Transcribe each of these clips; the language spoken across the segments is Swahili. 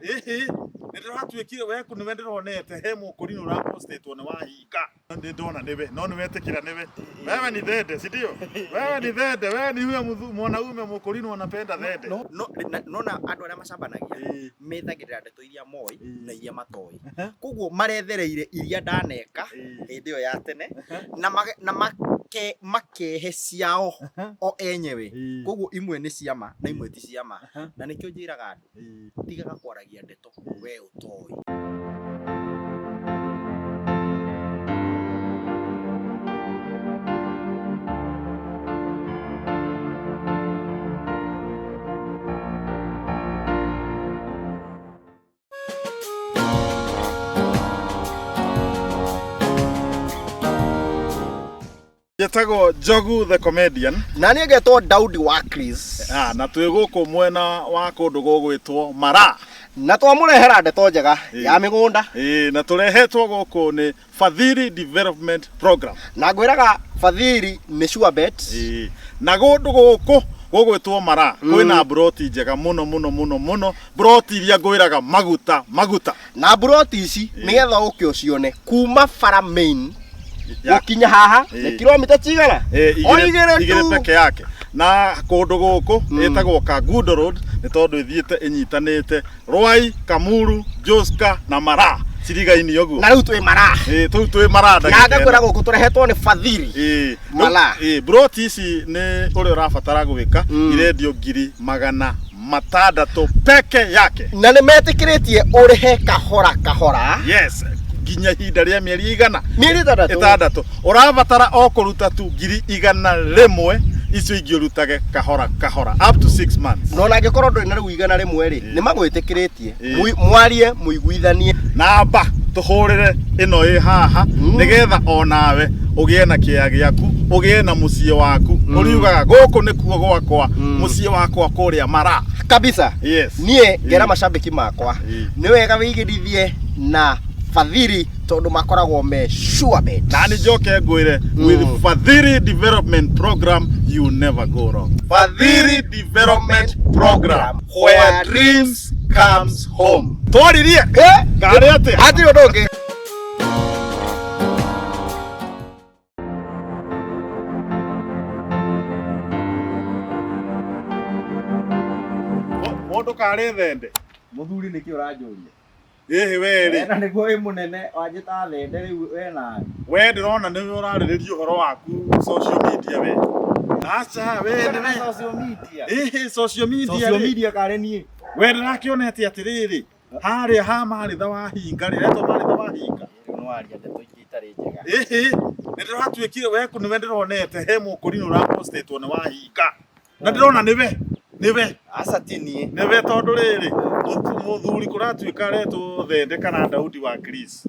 Nĩndĩratuĩkire we nĩwe ndĩronete he mũkũri nĩũrapostĩtwo nĩ wahinga. Nĩndona nĩwe no nĩwetĩkĩra nĩwe. Wewe ni thende, si ndio? Wewe ni thende, wewe ni huyo mwanaume mũkũri wanapenda thende. No na andũ arĩa macambanagia methagĩrĩra ndeto iria moĩ na iria matoĩ. Koguo marethereire iria ndaneka hĩndĩ ĩyo ya tene na makehe ciao o enyewe. Koguo imwe nĩ ciama na imwe ti ciama. Na nĩkĩo njĩraga andũ tigaga kwaragia ndeto we ũtoĩ. Yetago Jogu the comedian. Na niĩ ngetwo Daudi wa Chris. Na twĩ gũkũ mwena wa kũndũ gũgwĩtwo Mara. Na twamũrehera ndeto njega ya mĩgũnda. Na tũrehetwo gũkũ nĩ Fadhili Development Program. Na ngwĩraga Fadhili nĩ sure bet. Na gũndũ gũkũ gũgwĩtwo Mara kwĩna broti njega mũno broti iria ngwĩraga maguta. Na broti ici nĩgetha ũke ũcione kuma Bara main Wakinya haha ni kilomita cigana? Igere peke yake. Na kũndũ gũkũ etagwo Kagundo Road nĩ tondũ ithiĩte inyitanĩte Rwai, Kamuru, Joska na Mara. Siriga-inĩ ũguo. Na rĩu twĩ Mara. Twĩ Mara ndagĩka. Na ngakwĩra gũkũ tũrehetwo nĩ Fadhili. Mara. Broti ici nĩ ũrĩa ũrabatara gwĩka irendio 600 peke yake. Na nĩ metĩkĩrĩtie ũrĩhe kahora. Yes. Ginya hinda rĩa mĩeri igana. Mĩeri 6. Ũrabatara o kũruta tu 100 icio ingĩ ũrutage kahora up to 6 months. No na angĩkorwo ndũrĩ na rĩu igana rĩmwe rĩ nĩ magwĩtĩkĩrĩtie mwarie mũiguithanie namba tũhũrĩre ĩno ĩ haha nĩgetha onawe ũgĩe na kĩya gĩaku ũgĩe na mũciĩ waku ũriugaga gũkũ nĩkuo gwakwa mũciĩ wakwa kũrĩa Mara kabisa. Yes. Niĩ ngera macambĩki makwa nĩ wega wĩigĩrithie na Fadhili tondũ makoragwo me sure bet. Na nĩ njoke ngwĩre with Fadhili Development Program you never go wrong. Fadhili Development Program where dreams comes home. Twaririe ngari atĩa hatirĩ ũndũ ũngĩ. Mũndũ karĩ thende mũthuri nĩkĩ ũranjũria weri na nĩguo wĩ mũnene wanjĩta thende rĩu we na we ndĩrona nĩwe ũrarĩrĩria ũhoro waku social media we. Acha we nĩ social media. Social media karĩ niĩ we ndĩrakĩonete atĩrĩrĩ harĩa ha Maritha Wahinga rĩretwo Maritha Wahinga no aria ndeto ingĩ itarĩ njega. Nĩndĩratuĩkire we nĩwe ndĩronete he mũkũri nĩũrapostĩtwo nĩ Wahinga na ndĩrona nĩwe aca ti niĩ nĩwe tondũ rĩrĩ mũthuri kũratuĩka retwo thende kana Daudi wa Chris.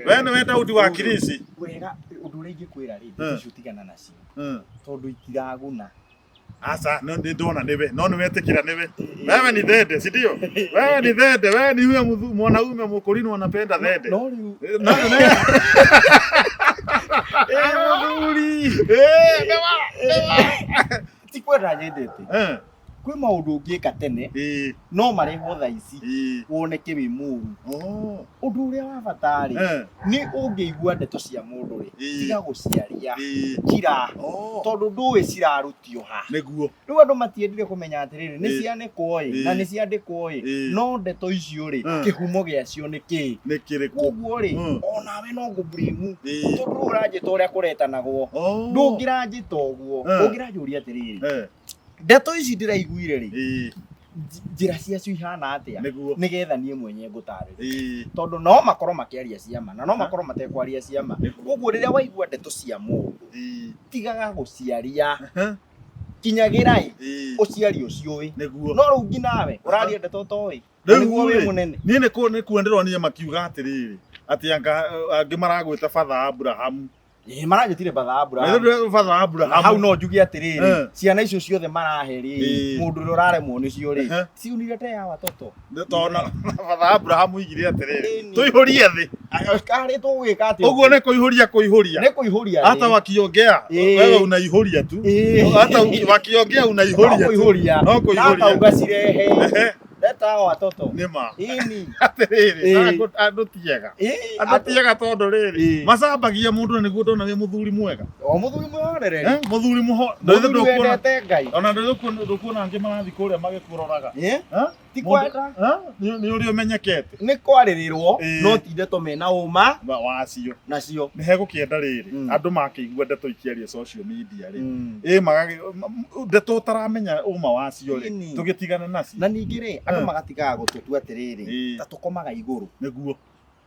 We nĩwe Daudi wa Chris. Wega ũndũ ũrĩa ingĩkwĩra rĩ icio tigana nacio tondũ itiraguna. Aca ndona nĩwe no nĩwetĩkĩra nĩwe. Wewe ni thende, si ndio? Wewe ni thende, wewe ni huyo mwanaume mũkũri wanapenda thende. No rĩu mũthuri ti kwenda nyendete. Kwĩ maũndũ ũngĩka tene no marehwo thaa ici woneke wĩ mũru. Ũndũ ũrĩa wa bata rĩ nĩ ũngĩigua ndeto cia mũndũ rĩ tiga gũciaria kira tondũ ndũĩ cirarutio ha nĩguo. Rĩu andũ matiendire kũmenya atĩrĩrĩ nĩ cianĩkwo ĩ na nĩ ciandĩkwo ĩ no ndeto icio rĩ kĩhumo gĩacio nĩ kĩĩ nĩ kĩrĩkũ. Koguo rĩ onawe no ngũblame tondũ ũranjĩta ũrĩa kũretanagwo ndũngĩranjĩta ũguo ũngĩranjũria atĩrĩrĩ ndeto ici ndĩraiguire rĩ njĩra ciacio ihana atĩa nĩgetha niĩ mwenye ngũtarĩrie tondũ no makorwo makĩaria ciama na no makorwo matekwaria ciama. Koguo rĩrĩa waigua ndeto cia mũndũ tigaga gũciaria kinyagĩra ũciari ũcio no rĩu ngi nawe ũraria ndeto toĩ nĩguo wĩ mũnene. Niĩ nĩ kuo ndĩronire makiuga atĩrĩrĩ atĩ angĩ maragwĩta Father Abraham. Maragĩtire Father Abraham. Hau no njuge atĩrĩrĩ ciana icio ciothe marahe rĩ mũndũ ũrĩa ũraremwo nĩcio rĩ ciunire te ya watoto. Tona Father Abraham oigire atĩrĩrĩ tũihũrie thĩ. Karĩ tũgwĩka atĩ ũguo nĩ kũihũria. Nĩ kũihũria. Hata wakiongea wewe unaihuria tu. Hata wakiongea unaihuria tu. No kũihũria. Hata ugacirehe. Leta watoto. Nĩma. Ini. Atĩrĩrĩ, andũ tiega. Andũ tiega tondũ rĩrĩ. Macambagia mũndũ na nĩguo ndona wĩ mũthuri mwega. O mũthuri mwega rĩ. Mũthuri Mũthuri wendete Ngai. Ona ndũkuona angĩ marathi kũrĩa magĩkũroraga. Ti kwenda. Nĩ ũrĩa ũmenyekete. Nĩ kwarĩrĩrwo no ti ndeto mena ũma wacio. Nacio. Nĩ hegũkĩenda rĩrĩ. Andũ makĩigua ndeto ikĩaria social media rĩ. Ndeto ũtaramenya ũma wacio rĩ. Tũgĩtigana nacio. Na ningĩ rĩ, andũ magatigaga gũtũtua atĩrĩrĩ. Ta tũkomaga igũrũ. Nĩguo.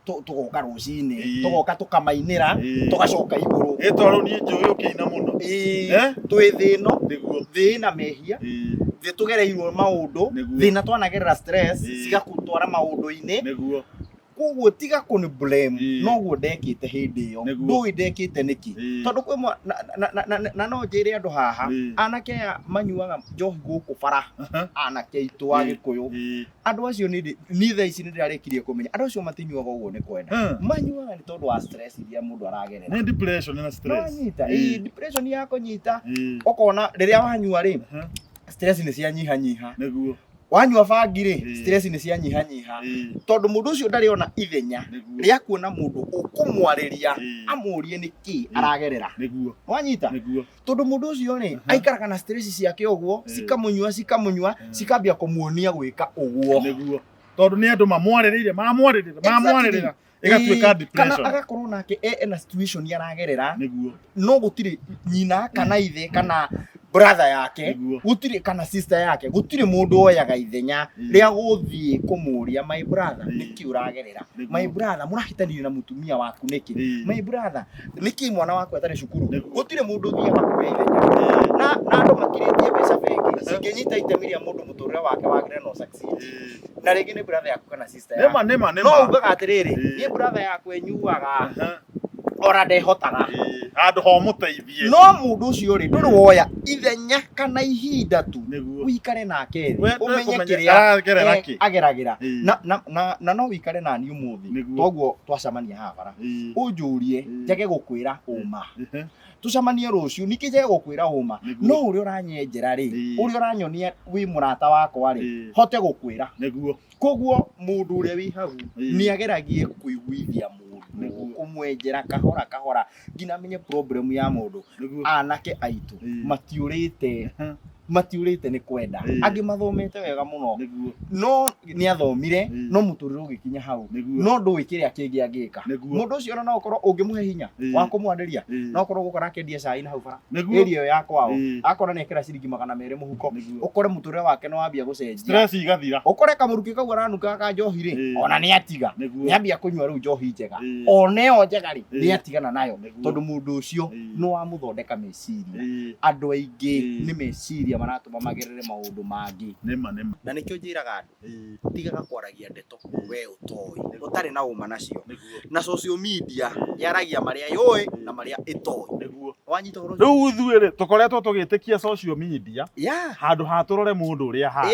Tũgoka rũcinĩ, tũgoka tũkamainĩra, tũgacoka igũrũ. Tondũ niĩ njũĩ ũkĩina mũno. Twĩ thĩ ĩno, thĩ na mehia, thĩ tũgereirwo maũndũ, thĩna twanagerera stress, cigakũtwara maũndũ-inĩ. Nĩguo. Koguo tiga kũnĩ blame, noguo ndekĩte hĩndĩ ĩyo. Ndũĩ ndekĩte nĩkĩ. Tondũ kwĩ na no njĩre andũ haha, anake aya manyuaga njohi gũkũ bara, anake aitũ a Gĩkũyũ. Andũ acio nĩ thaa ici nĩ ndĩrarĩkirie kũmenya, andũ acio matinyuaga ũguo nĩ kwenda. Manyuaga nĩ tondũ wa stress iria mũndũ aragerera. Nĩ depression na stress. Wanyita, depression ya kũnyita, ũkona rĩrĩa wanyua rĩ, stress nĩ cianyihanyiha. Nĩguo. Wanyua bangi rĩ, stress nĩ cianyihanyiha. Tondũ mũndũ ũcio ndarĩ ona ithenya rĩa kuona mũndũ ũkũmwarĩria amũrie nĩkĩ aragerera. Nĩguo. Wanyita? Tondũ mũndũ ũcio rĩ, aikaraga na stress ciake ũguo, cikamũnyua, cikambia kũmuonia gwĩka ũguo. Nĩguo. Tondũ nĩ andũ mamwarĩrĩra. Ĩgatuĩka depression. Kana agakorwo nake ena situation aragerera. Nĩguo. No gũtirĩ nyina kana ithe kana brother yake, gũtirĩ kana sister yake, gũtirĩ mũndũ oyaga ithenya rĩa gũthiĩ kũmũria my brother nĩkĩ ũragerera. My brother mũrahĩtanire na mũtumia waku nĩkĩ. My brother nĩkĩ mwana waku atarĩ cukuru. Gũtirĩ mũndũ ũthiaga kuoya ithenya. Na andũ makirĩtie mbeca bengi cingĩnyita itemi rĩa mũndũ mũtũrĩre wake wagĩrĩra no succeed. Na rĩngĩ nĩ brother yaku kana sister yaku. Nĩma. No ugaga atĩrĩrĩ, niĩ brother yaku enyuaga ora ndehotaga. Handũ ho mũteithie. No mũndũ ũcio rĩ, ndũrĩ woya ithenya kana ihinda tu wĩikare nake thĩ ũmenye kĩrĩa ageragĩra. Na no wĩikare nani ũmũthĩ toguo twacemania haha bara ũnjũrie njage gũkwĩra ũma, tucemanie rũciũ ningĩ njage gũkwĩra ũma, no ũrĩa ũranyenjera rĩ, ũrĩa ũranyonia wĩ mũrata wakwa rĩ, hote gũkwĩra. Koguo mũndũ ũrĩa wĩ hau nĩageragie kũiguithia kumwenjera kahora nginya amenye problem ya mũndũ. Anake aitũ matiũrĩte nĩ kwenda, angĩ mathomete wega mũno, no nĩ athomire no mũtũrĩre ũgĩkinya hau, no ndũĩ kĩrĩa kĩngĩ angĩka. Mũndũ ũcio no ũkorwo ũngĩmũhe hinya wa kũmwanĩria, no ũkorwo gũkora akendia cai na hau bara area ĩyo ya kwao, akora nĩekĩra ciringi 200 mũhuko, ũkore mũtũrĩre wake nĩ wambia gũcenjia, stress igathira, ũkore kamũrukĩ kau aranuka ka njohi rĩ, ona nĩ atiga, nĩ ambia kũnyua rĩu njohi njega, ona ĩyo njega rĩ nĩ atigana nayo, tondũ mũndũ ũcio nĩ wamũthondeka meciria. Andũ aingĩ nĩ meciria maratũma magerere maũndũ mangĩ. Na nĩkĩo njĩraga andũ tigaga kwaragia ndeto we ũtoĩ, ũtarĩ na ũma nacio. Na social media yaragia marĩa yũĩ na marĩa ĩtoĩ. Wanyita ũhoro rĩu ithuĩ rĩ tũkoretwo tũgĩtĩkia social media handũ ha tũrore mũndũ ũrĩa hana.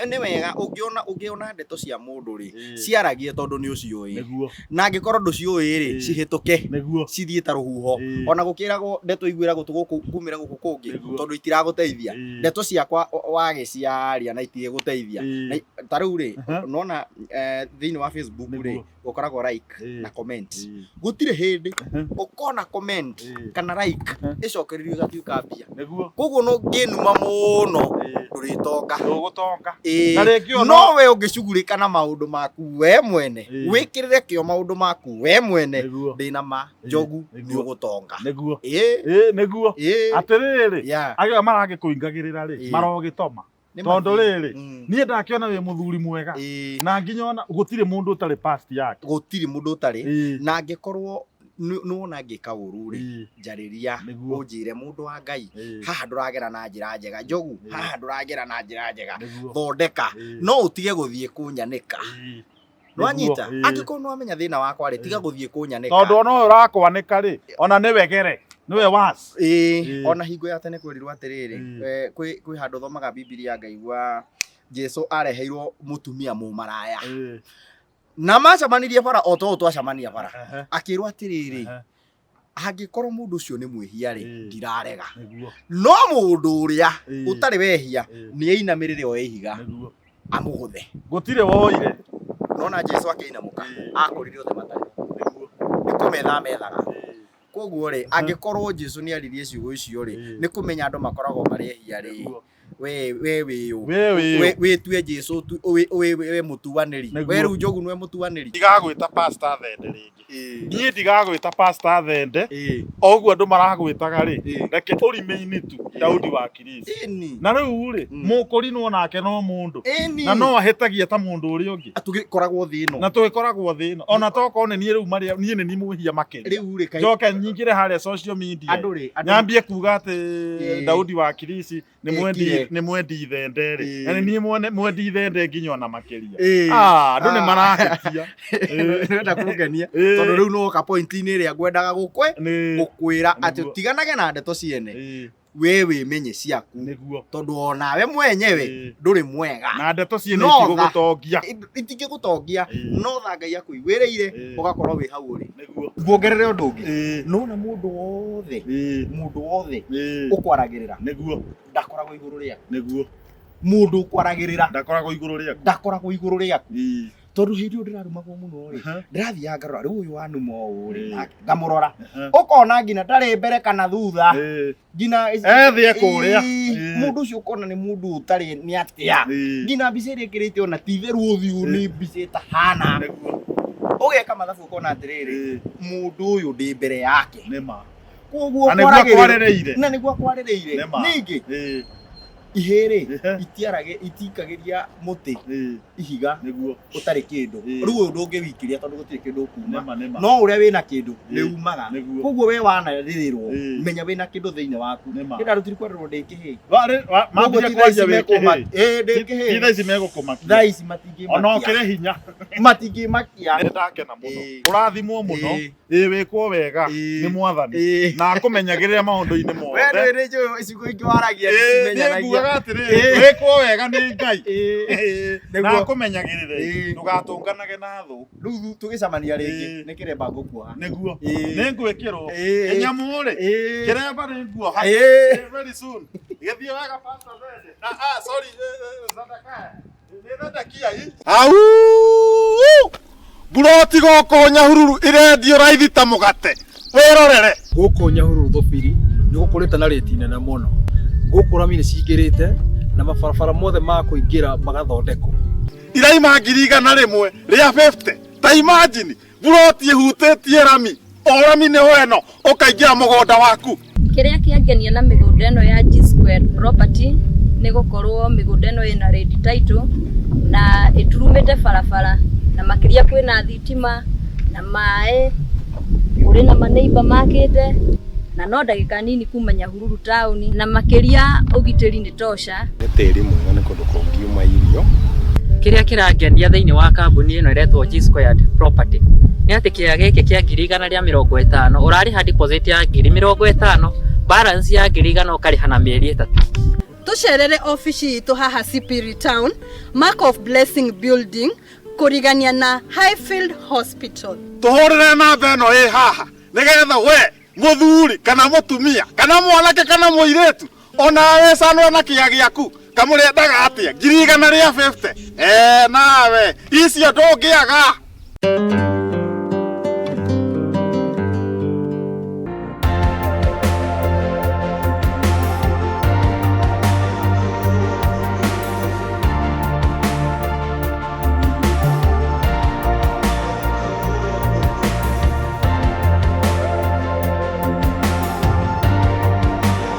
Nĩ wega ũngĩona ndeto cia mũndũ rĩ ciaragie tondũ nĩ ũciũĩ, na angĩkorwo ndũciũĩ rĩ cihĩtũke cithiĩ ta rũhuho. Ona gũkĩragwo ndeto igwĩragwo kumĩra gũkũ kũngĩ tondũ itiragũteithia. Ndeto ciakwa wagĩciaria na itigũteithia. Ta rĩu rĩ nona thĩinĩ wa Facebook rĩ ũkoragwo like na comment. Gũtirĩ hĩndĩ ũkona comment kana like ĩcokererio ĩgatuĩka mbia. Koguo no ngĩnuma mũno ndũrĩtonga. No we ũngĩcugurĩka na maũndũ maku we mwene, wĩkĩrĩre kĩo maũndũ maku we mwene, ndĩna ma njogu nĩ ũgũtonga. Nĩguo atĩrĩrĩ agĩra maragĩkũingagĩrĩra rĩ marogĩtoma. Tondũ rĩrĩ niĩ ndakĩona wĩ mũthuri mwega na nginya ona gũtirĩ mũndũ ũtarĩ past yake. Gũtirĩ mũndũ ũtarĩ, na angĩkorwo nũona ngĩka ũru rĩ njarĩria ũnjĩre mũndũ wa Ngai haha ndũragera na njĩra njega, njogu haha ndũragera na njĩra njega, thondeka, no ũtige gũthiĩ kũnyanĩka. Nwanyita angĩkorwo nĩwamenya thĩna wakwa rĩ tiga gũthiĩ kũnyanĩka, tondũ ona ũyũ ũrakwanĩka rĩ ona nĩwe gere nĩwe was. Ona hingo ya tene kwĩrirwo atĩrĩrĩ kwĩ handũ thomaga Bibilia ngaigua Jesu areheirwo mũtumia mũmaraya na macemanirie bara o to twacemania bara, akĩrwo atĩrĩrĩ angĩkorwo mũndũ ũcio nĩ mwĩhia rĩ ndirarega, no mũndũ ũrĩa ũtarĩ wehia nĩ ainamĩrĩre o ehiga. amuguthe gutire woire nona Jesu akĩinamũka akorire othe matari nĩkũmetha methaga koguo rĩ angĩkorwo Jesu nĩ aririe ciugo icio rĩ nĩ kũmenya andũ makoragwo marĩ ehia rĩ we tue Jesu we mutuanĩri we rĩu Njogu nĩwe mutuanĩri ndigagwĩta pastor Thende rĩngĩ niĩ ndigagwĩta pastor Thende oguo andũ maragwĩtaga rĩ reke ũrime-inĩ tu Daudi wa Kirisi na rĩu rĩ mũkũrinwo nake no mũndũ na no ahĩtagia ta mũndũ ũrĩa ũngĩ tũgĩkoragwo thĩ ĩno na tũgĩkoragwo thĩ ĩno ona tokorwo nĩ niĩ rĩu niĩ nĩ niĩ mũhia makĩria rĩu rĩ njoke nyingĩre harĩa social media nyambie kuga atĩ Daudi wa Kirisi nĩ mwendi Thende rĩ na nĩ mwendi Thende nginya ona makĩria andũ nĩ marahĩtia nĩrenda kũngenia tondũ rĩu no ka point-inĩ ĩrĩa ngwendaga gũkwĩra atĩ ũtiganage na ndeto ciene we wĩmenye ciaku tondũ onawe mwenyewe ndũrĩ mwega na ndeto ciene itigũgũtongia itingĩgũtongia no tha Ngai akũiguĩrĩire ũgakorwo wĩ hau ũrĩ nguongerere ũndũ ũngĩ no na mũndũ wothe ũkwaragĩrĩra ndakoragwo igũrũ rĩaku mũndũ ũkwaragĩrĩra ndakoragwo igũrũ rĩaku tondũ hĩndĩ ĩyo ndĩrarumagwo mũno rĩ ndĩrathiaga ngarora rĩu ũyũ wanuma ũũ rĩ ngamũrora ũkona nginya ndarĩ mbere kana thutha nginya ethie kũrĩa mũndũ ũcio ũkona nĩ mũndũ ũtarĩ nĩ atĩa nginya mbica ĩrĩa ĩkĩrĩte ona ti therũ ũthiũ nĩ mbica ĩtahana ũgeka mathabu ũkona atĩrĩrĩ mũndũ ũyũ ndĩ mbere yake koguo na nĩguo akwarĩrĩire ningĩ ihĩrĩ itikagĩria mũtĩ ihiga ũtarĩ kĩndũ rĩu ũndũ ũngĩwikĩria tondũ gũtirĩ kĩndũ ũkuma no ũrĩa wĩna kĩndũ nĩumaga koguo we wanarĩrĩrwo menya wĩna kĩndũ thĩinĩ waku ndarutiri kwarĩrwo ndĩ kĩhĩ tha ici megũkũmakia tha ici matingĩmakia ona ũkĩrĩ hinya matingĩmakia nĩndakena mũno ũrathimwo mũno wĩkwo wega nĩ Mwathani na akũmenyagĩrĩra maũndũ-inĩ mothe we nĩ njũĩ icigo ingĩ waragia nĩcimenyanagia wĩkwo wega nĩ Ngai na akũmenyagĩrĩre ndũgatũnganage na thũ rĩu tũgĩcamania rĩngĩ nĩ kĩremba ngũkuoha nĩguo nĩngwĩkĩrwo nyamũ rĩ kĩremba nĩnguoha very soon gĩthiĩ wega pastor Thende na sorry Zandakaya nĩ Zandakia au buroti gũkũ Nyahururu irendio raithi ta mũgate wĩrorere gũkũ Nyahururu thũbiri nĩ gũkũrĩte na rĩti nene mũno gũkũ rami nĩ cingĩrĩte na mabarabara mothe ma kũingĩra magathondekwo iraima 100 rĩa 50 ta imagine buroti ĩhutĩtie rami o rami nĩ weno ũkaingĩra mũgũnda waku kĩrĩa kĩangenia na mĩgũnda ĩno ya G Square Property nĩ gũkorwo mĩgũnda ĩno ĩna ready title na ĩturumĩte barabara na makĩria kwĩna thitima na maĩ ũrĩ na maneighbor makĩte na no ndagĩka nini kuma Nyahururu town na makĩria ũgitĩri nĩ tosha nĩ tĩri mwega nĩ kũndũ kũngiuma irio kĩrĩa kĩrangenia thĩinĩ wa kambuni ĩno ĩretwo G Squared Property nĩ atĩ kĩrĩa gĩkĩ kĩa 150 ũrarĩha deposit ya 50 balance ya 100 ũkarĩha na mĩeri 3 tucerere ofici itu haha Sipiri Town Mark of Blessing Building kurigania na Highfield Hospital tuhurire namba ĩno ĩ haha nĩgetha we mũthuri kana mũtumia kana mwanake kana mũirĩtu ona we sanwe na kĩya gĩaku kamũrĩendaga atĩa 150 nawe icio ndũngĩaga